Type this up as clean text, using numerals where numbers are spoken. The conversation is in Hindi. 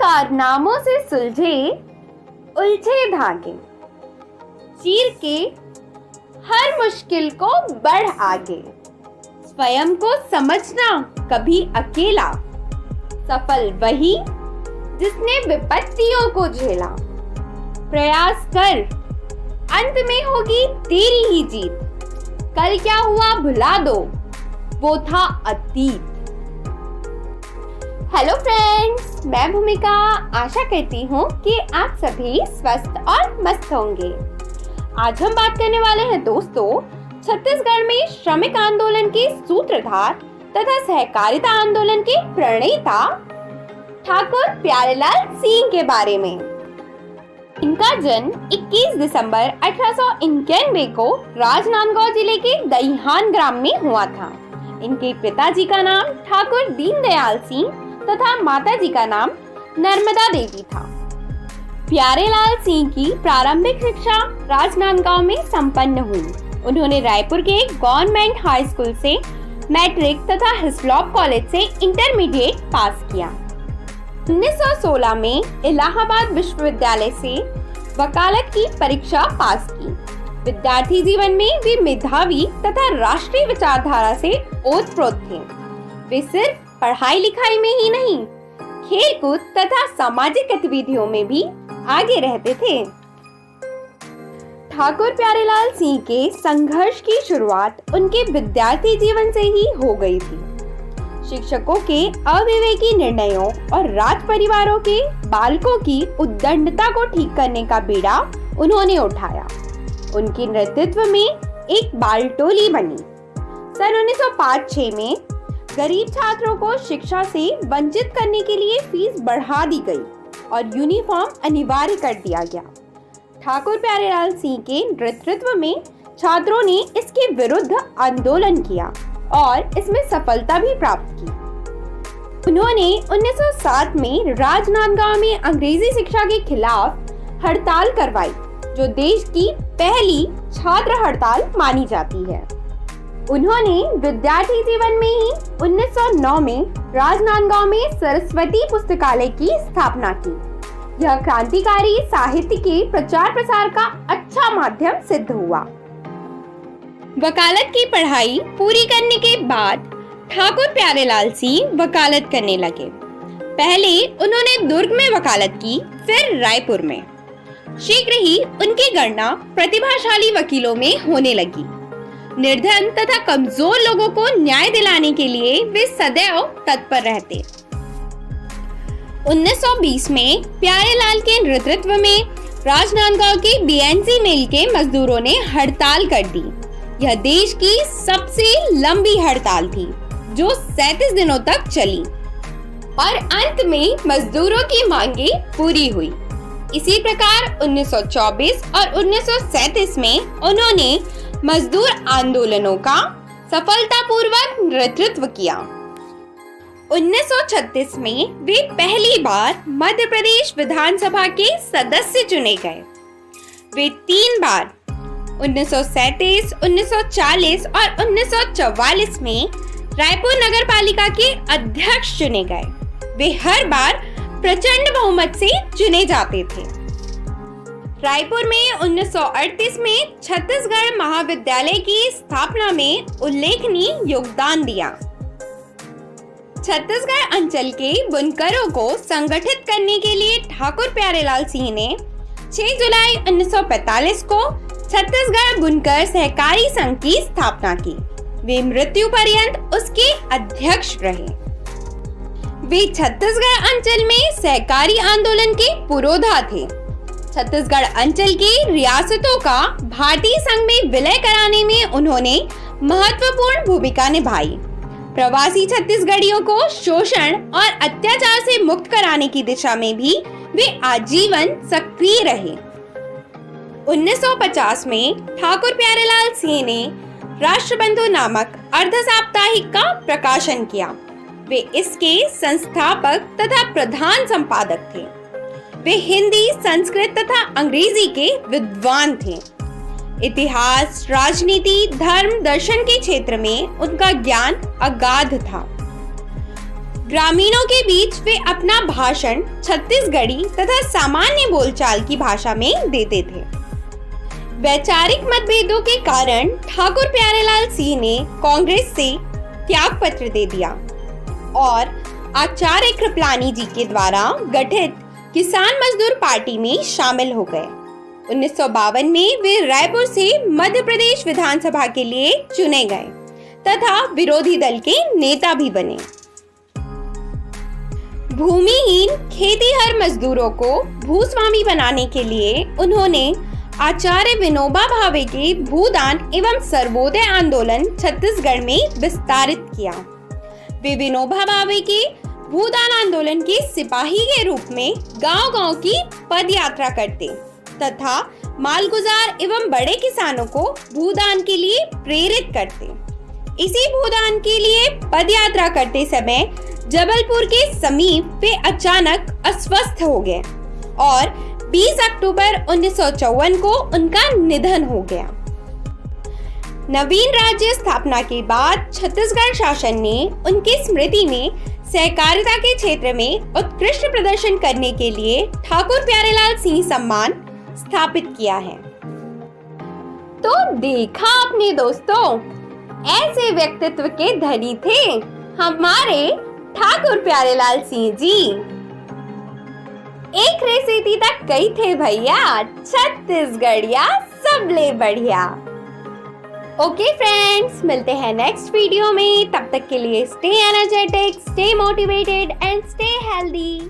कारनामों से सुलझे उलझे धागे, चीर के हर मुश्किल को बढ़ आगे। स्वयं को समझना कभी अकेला, सफल वही जिसने विपत्तियों को झेला। प्रयास कर, अंत में होगी तेरी ही जीत। कल क्या हुआ भुला दो, वो था अतीत। हेलो फ्रेंड्स, मैं भूमिका आशा करती हूँ कि आप सभी स्वस्थ और मस्त होंगे। आज हम बात करने वाले हैं दोस्तों छत्तीसगढ़ में श्रमिक आंदोलन के सूत्रधार तथा सहकारिता आंदोलन के प्रणेता ठाकुर प्यारेलाल सिंह के बारे में। इनका जन्म 21 दिसंबर 1891 को राजनांदगांव जिले के दहिहान ग्राम में हुआ था। इनके पिताजी का नाम ठाकुर दीनदयाल सिंह तथा माताजी का नाम नर्मदा देवी था। प्यारेलाल सिंह की प्रारंभिक शिक्षा राजनांदगांव में संपन्न हुई। उन्होंने रायपुर के गवर्नमेंट हाई स्कूल से मैट्रिक तथा हिस्लॉप कॉलेज से इंटरमीडिएट पास किया। 1916 में इलाहाबाद विश्वविद्यालय से वकालत की परीक्षा पास की। विद्यार्थी जीवन में वे मेधावी तथा राष्ट्रीय विचारधारा से ओतप्रोत थे। वे सिर्फ पढ़ाई लिखाई में ही नहीं, खेलकूद तथा सामाजिक गतिविधियों में भी आगे रहते थे। ठाकुर प्यारेलाल सिंह के संघर्ष की शुरुआत उनके विद्यार्थी जीवन से ही हो गई थी। शिक्षकों के अविवेकी निर्णयों और राज परिवारों के बालकों की उद्दंडता को ठीक करने का बीड़ा उन्होंने उठाया। उनके नेतृत्व में एक बाल टोली बनी। सन 1905-6 में गरीब छात्रों को शिक्षा से वंचित करने के लिए फीस बढ़ा दी गई और यूनिफॉर्म अनिवार्य कर दिया गया। ठाकुर प्यारेलाल सिंह के नेतृत्व में छात्रों ने इसके विरुद्ध आंदोलन किया और इसमें सफलता भी प्राप्त की। उन्होंने 1907 में राजनांदगांव में अंग्रेजी शिक्षा के खिलाफ हड़ताल करवाई, जो देश की पहली छात्र हड़ताल मानी जाती है। उन्होंने विद्यार्थी जीवन में ही 1909 में राजनांदगांव में सरस्वती पुस्तकालय की स्थापना की। यह क्रांतिकारी साहित्य के प्रचार प्रसार का अच्छा माध्यम सिद्ध हुआ। वकालत की पढ़ाई पूरी करने के बाद ठाकुर प्यारेलाल सिंह वकालत करने लगे। पहले उन्होंने दुर्ग में वकालत की, फिर रायपुर में। शीघ्र ही उनकी गणना प्रतिभाशाली वकीलों में होने लगी। निर्धन तथा कमजोर लोगों को न्याय दिलाने के लिए वे सदैव तत्पर रहते। 1920 में प्यारेलाल के नेतृत्व में राजनांदगांव के बीएनसी मिल के मजदूरों ने हड़ताल कर दी। यह देश की सबसे लंबी हड़ताल थी, जो 37 दिनों तक चली और अंत में मजदूरों की मांगे पूरी हुई। इसी प्रकार 1924 और 1937 में उन्होंने मजदूर आंदोलनों का सफलतापूर्वक नेतृत्व किया। 1936 में वे पहली बार मध्य प्रदेश विधानसभा के सदस्य चुने गए। वे 3 बार 1937, 1940 और 1944 में रायपुर नगर पालिका के अध्यक्ष चुने गए। वे हर बार प्रचंड बहुमत से चुने जाते थे। रायपुर में 1938 में छत्तीसगढ़ महाविद्यालय की स्थापना में उल्लेखनीय योगदान दिया। छत्तीसगढ़ अंचल के बुनकरों को संगठित करने के लिए ठाकुर प्यारेलाल सिंह ने 6 जुलाई 1945 को छत्तीसगढ़ बुनकर सहकारी संघ की स्थापना की। वे मृत्यु पर्यंत उसके अध्यक्ष रहे। वे छत्तीसगढ़ अंचल में सहकारी आंदोलन के पुरोधा थे। छत्तीसगढ़ अंचल की रियासतों का भारतीय संघ में विलय कराने में उन्होंने महत्वपूर्ण भूमिका निभाई। प्रवासी छत्तीसगढ़ियों को शोषण और अत्याचार से मुक्त कराने की दिशा में भी वे आजीवन सक्रिय रहे। 1950 में ठाकुर प्यारेलाल सिंह ने राष्ट्रबंधु नामक अर्ध साप्ताहिक का प्रकाशन किया। वे इसके संस्थापक तथा प्रधान संपादक थे। वे हिंदी, संस्कृत तथा अंग्रेजी के विद्वान थे। इतिहास, राजनीति, धर्म, दर्शन के क्षेत्र में उनका ज्ञान अगाध था। ग्रामीणों के बीच वे अपना भाषण छत्तीसगढ़ी तथा सामान्य बोलचाल की भाषा में देते थे। वैचारिक मतभेदों के कारण ठाकुर प्यारेलाल सिंह ने कांग्रेस से त्याग पत्र दे दिया और आचार्य कृपलानी जी के द्वारा गठित किसान मजदूर पार्टी में शामिल हो गए। 1952 में वे रायपुर से मध्य प्रदेश विधानसभा के लिए चुने गए तथा विरोधी दल के नेता भी बने। भूमिहीन खेतीहर मजदूरों को भूस्वामी बनाने के लिए उन्होंने आचार्य विनोबा भावे के भूदान एवं सर्वोदय आंदोलन छत्तीसगढ़ में विस्तारित किया। वे विनोबा भावे के भूदान आंदोलन के सिपाही के रूप में गांव-गांव की पद यात्रा करते तथा मालगुजार एवं बड़े किसानों को भूदान के लिए प्रेरित करते। इसी भूदान के लिए पद यात्रा करते समय जबलपुर के समीप वे अचानक अस्वस्थ हो गए और 20 अक्टूबर 1954 को उनका निधन हो गया। नवीन राज्य स्थापना के बाद छत्तीसगढ़ शासन ने उनकी स्मृति में सहकारिता के क्षेत्र में उत्कृष्ट प्रदर्शन करने के लिए ठाकुर प्यारेलाल सिंह सम्मान स्थापित किया है। तो देखा आपने दोस्तों, ऐसे व्यक्तित्व के धनी थे हमारे ठाकुर प्यारेलाल सिंह जी। एक रेसेती तक कई थे भैया, छत्तीसगढ़िया सबले बढ़िया। ओके फ्रेंड्स, मिलते हैं नेक्स्ट वीडियो में। तब तक के लिए stay energetic, stay motivated and stay healthy.